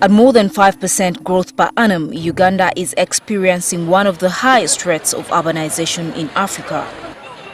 At more than 5% growth per annum, Uganda is experiencing one of the highest rates of urbanization in Africa.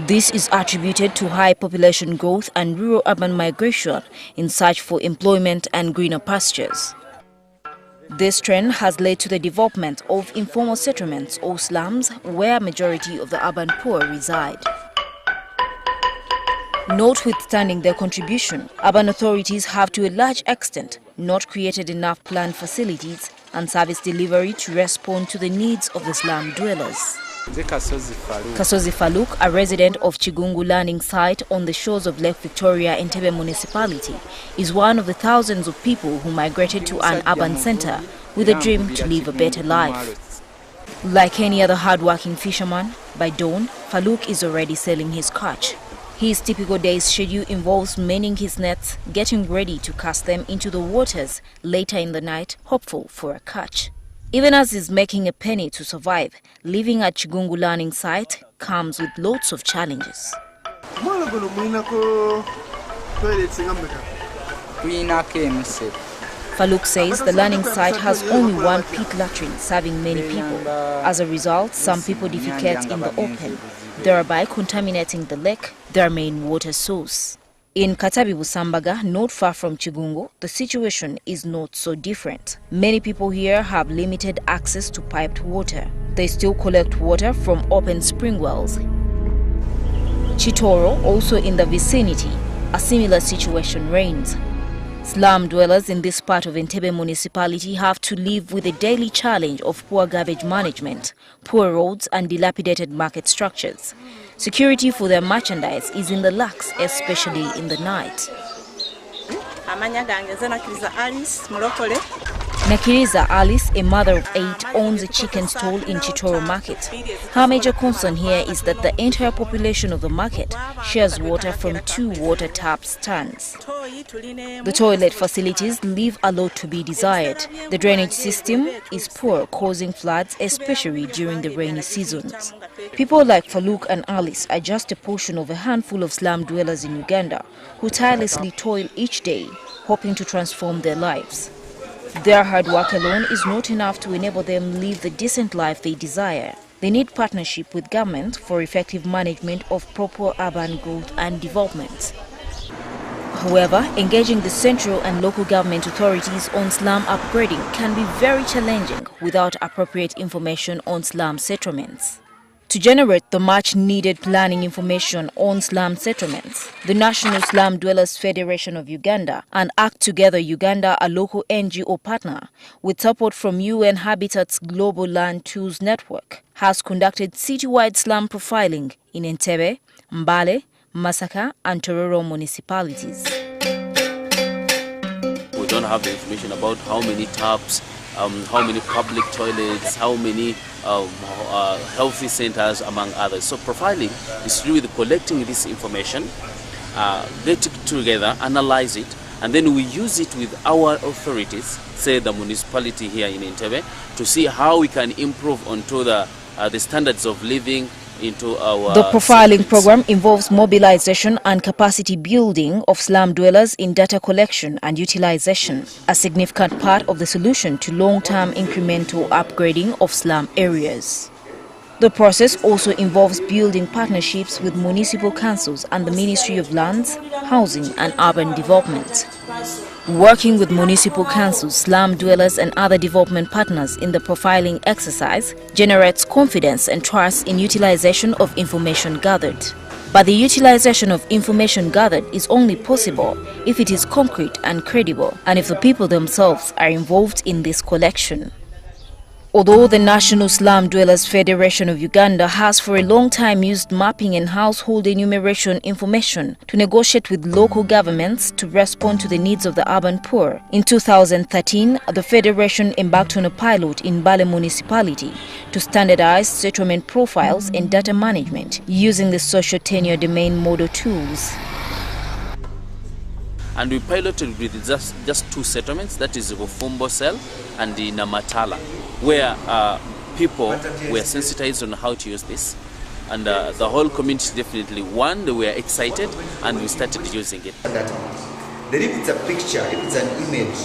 This is attributed to high population growth and rural-urban migration in search for employment and greener pastures. This trend has led to the development of informal settlements or slums where a majority of the urban poor reside. Notwithstanding their contribution, urban authorities have to a large extent not created enough planned facilities and service delivery to respond to the needs of the slum dwellers. Kasozi Faluk, a resident of Chigungu Learning Site on the shores of Lake Victoria in Entebbe municipality, is one of the thousands of people who migrated to an urban centre with a dream to live a better life. Like any other hard-working fisherman, by dawn, Faluk is already selling his catch. His typical day's schedule involves mending his nets, getting ready to cast them into the waters later in the night, hopeful for a catch. Even as he's making a penny to survive, living at Chigungu Learning Site comes with lots of challenges. Faluk says the learning site has only one pit latrine serving many people. As a result, some people defecate in the open, thereby contaminating the lake, their main water source. In Katabi Busambaga, not far from Chigungu, the situation is not so different. Many people here have limited access to piped water. They still collect water from open spring wells. Chitoro, also in the vicinity, a similar situation reigns. Slum dwellers in this part of Entebbe municipality have to live with the daily challenge of poor garbage management, poor roads and dilapidated market structures. Security for their merchandise is in the lax, especially in the night. Nakiriza Alice, a mother of 8, owns a chicken stall in Chitoro Market. Her major concern here is that the entire population of the market shares water from 2 water tap stands. The toilet facilities leave a lot to be desired. The drainage system is poor, causing floods, especially during the rainy seasons. People like Faluk and Alice are just a portion of a handful of slum dwellers in Uganda who tirelessly toil each day, hoping to transform their lives. Their hard work alone is not enough to enable them live the decent life they desire. They need partnership with government for effective management of proper urban growth and development. However, engaging the central and local government authorities on slum upgrading can be very challenging without appropriate information on slum settlements. To generate the much-needed planning information on slum settlements, the National Slum Dwellers Federation of Uganda and Act Together Uganda, a local NGO partner, with support from UN Habitat's Global Land Tools Network, has conducted citywide slum profiling in Entebbe, Mbale, Masaka and Tororo municipalities. We don't have the information about how many taps, how many public toilets, how many healthy centers, among others. So profiling is really collecting this information, get it together, analyze it, and then we use it with our authorities, say the municipality here in Entebbe, to see how we can improve onto the standards of living into our... The profiling program involves mobilization and capacity building of slum dwellers in data collection and utilization, a significant part of the solution to long-term incremental upgrading of slum areas. The process also involves building partnerships with municipal councils and the Ministry of Lands, Housing and Urban Development. Working with municipal councils, slum dwellers and other development partners in the profiling exercise generates confidence and trust in utilization of information gathered. But the utilization of information gathered is only possible if it is concrete and credible, and if the people themselves are involved in this collection. Although the National Slum Dwellers Federation of Uganda has for a long time used mapping and household enumeration information to negotiate with local governments to respond to the needs of the urban poor, in 2013, the Federation embarked on a pilot in Mbale municipality to standardize settlement profiles and data management using the Social Tenure Domain Model tools. And we piloted with just 2 settlements, that is Bufumbo Cell and the Namatala, where people were sensitized on how to use this. And the whole community definitely, they were excited and we started using it. Then if it's a picture, if it's an image,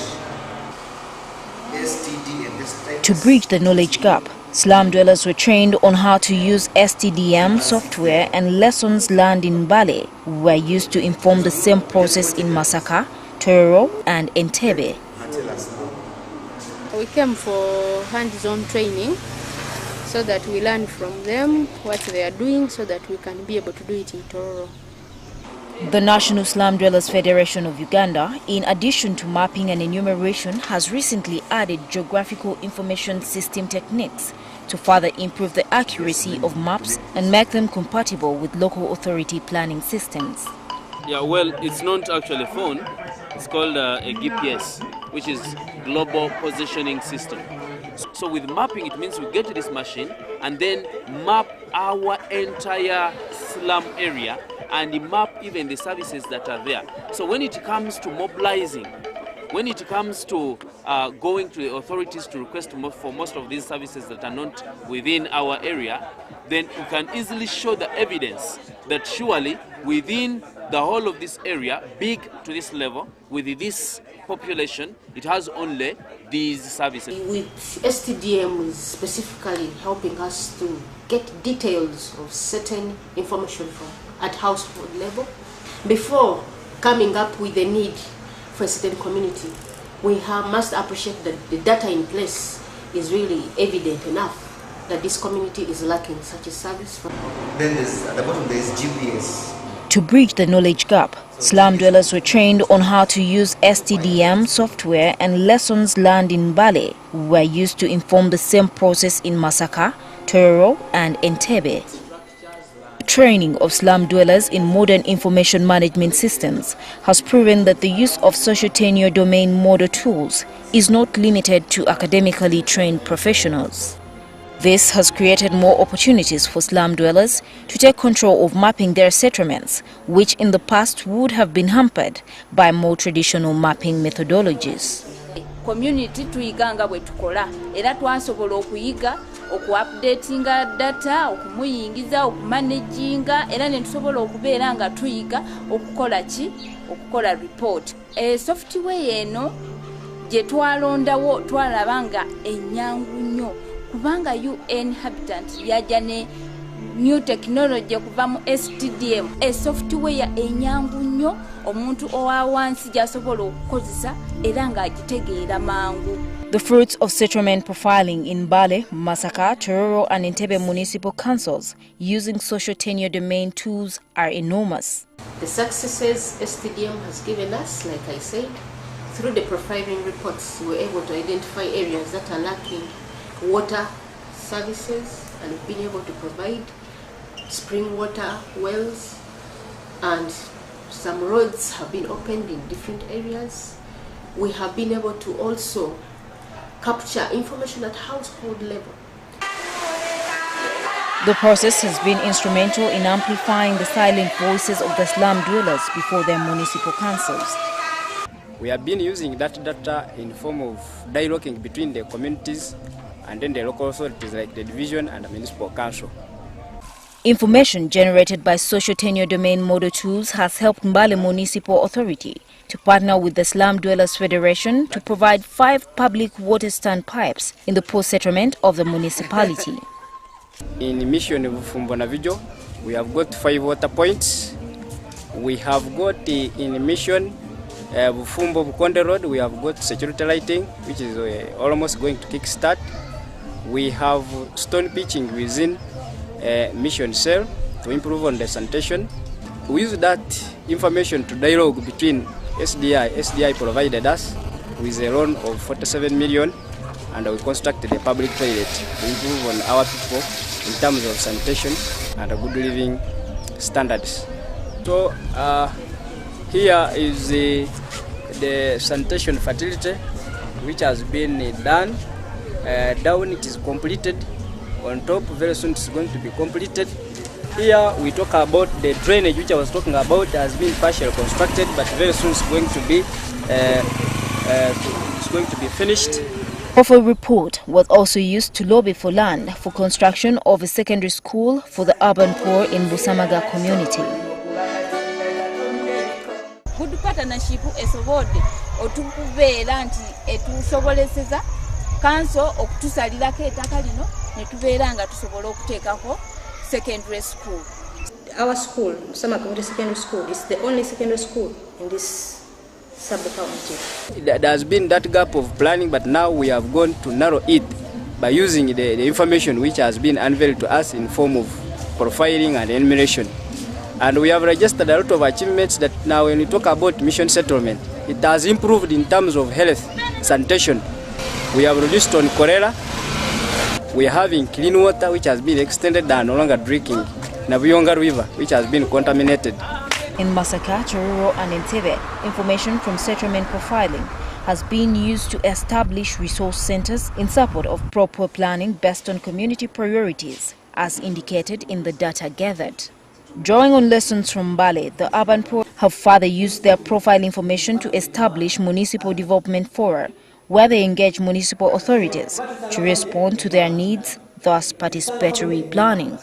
STDM. To bridge the knowledge gap, slum dwellers were trained on how to use STDM software, and lessons learned in Mbale were used to inform the same process in Masaka, Tororo and Entebbe. We came for hands-on training so that we learn from them what they are doing so that we can be able to do it in Tororo. The National Slum Dwellers Federation of Uganda, in addition to mapping and enumeration, has recently added geographical information system techniques to further improve the accuracy of maps and make them compatible with local authority planning systems. Yeah, well, it's not actually a phone. It's called a GPS, which is Global Positioning System. So with mapping, it means we get to this machine and then map our entire slum area and map even the services that are there. So when it comes to mobilizing, when it comes to going to the authorities to request for most of these services that are not within our area, then we can easily show the evidence that surely within the whole of this area, big to this level, with this population, it has only these services. With STDM is specifically helping us to get details of certain information at household level. Before coming up with the need for a certain community, we must appreciate that the data in place is really evident enough that this community is lacking such a service. Then at the bottom there is GPS. To bridge the knowledge gap, slum dwellers were trained on how to use STDM software, and lessons learned in Mbale were used to inform the same process in Masaka, Tororo and Entebbe. Training of slum dwellers in modern information management systems has proven that the use of social tenure domain model tools is not limited to academically trained professionals. This has created more opportunities for slum dwellers to take control of mapping their settlements, which in the past would have been hampered by more traditional mapping methodologies. Community tuyiganga bwe tukola era twasobola okuyiga okuupdatinga data, okumuyingiza, okumanaginga, era ne tusobola okubeera nga tuyiga okukola ki, okukola report. Software eno gye twalondawo twalaba nga ennyangu nnyo kubanga UN Habitat yajja ne new technology kuva mu STDM, software ennyangu nnyo omuntu owa wansi gy'asobola okukozesa era ng'agitegeera mangu. The fruits of settlement profiling in Mbale, Masaka, Tororo and Entebbe municipal councils using social tenure domain tools are enormous. The successes STDM has given us, like I said, through the profiling reports, we were able to identify areas that are lacking water services and being able to provide spring water wells, and some roads have been opened in different areas. We have been able to also capture information at household level. The process has been instrumental in amplifying the silent voices of the slum dwellers before their municipal councils. We have been using that data in form of dialoguing between the communities and then the local authorities like the division and the municipal council. Information generated by social tenure domain model tools has helped Mbale Municipal Authority to partner with the Slum Dwellers Federation to provide 5 public water standpipes in the post-settlement of the municipality. In mission of Fumbonavijo, we have got 5 water points. We have got in mission Bufumbo Bukonde Road, we have got security lighting, which is almost going to kickstart. We have stone pitching within mission cell to improve on the sanitation. We use that information to dialogue between SDI. SDI provided us with a loan of 47 million, and we constructed a public toilet to improve on our people in terms of sanitation and good living standards. So here is the sanitation facility which has been done. Down it is completed. On top, very soon it's going to be completed. Here we talk about the drainage which I was talking about has been partially constructed, but very soon it's going to be finished. Profile report was also used to lobby for land for construction of a secondary school for the urban poor in Busamaga community. Good partnership esobodde otukubeera nti etusoboleseza kanso okutusalirako ettaka lino ne tubeera nga tusobola okuteekako secondary school. Our school, Musama Community Secondary School, is the only secondary school in this sub-county. There has been that gap of planning, but now we have gone to narrow it by using the information which has been unveiled to us in form of profiling and enumeration. And we have registered a lot of achievements that now when we talk about mission settlement, it has improved in terms of health, sanitation. We have reduced on cholera. We are having clean water which has been extended and no longer drinking. Nabuyonga River which has been contaminated. In Masaka, Chororo and Entebbe, information from settlement profiling has been used to establish resource centers in support of proper planning based on community priorities, as indicated in the data gathered. Drawing on lessons from Bale, the urban poor have further used their profile information to establish municipal development fora, where they engage municipal authorities to respond to their needs, thus participatory planning.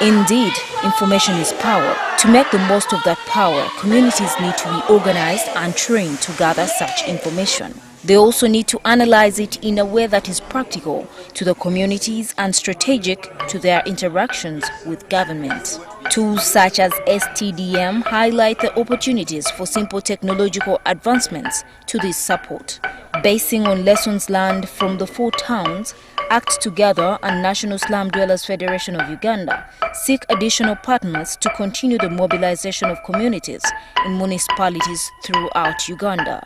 Indeed, information is power. To make the most of that power, communities need to be organized and trained to gather such information. They also need to analyze it in a way that is practical to the communities and strategic to their interactions with government. Tools such as STDM highlight the opportunities for simple technological advancements to this support. Basing on lessons learned from the 4 towns, Act Together and National Slum Dwellers Federation of Uganda seek additional partners to continue the mobilization of communities in municipalities throughout Uganda.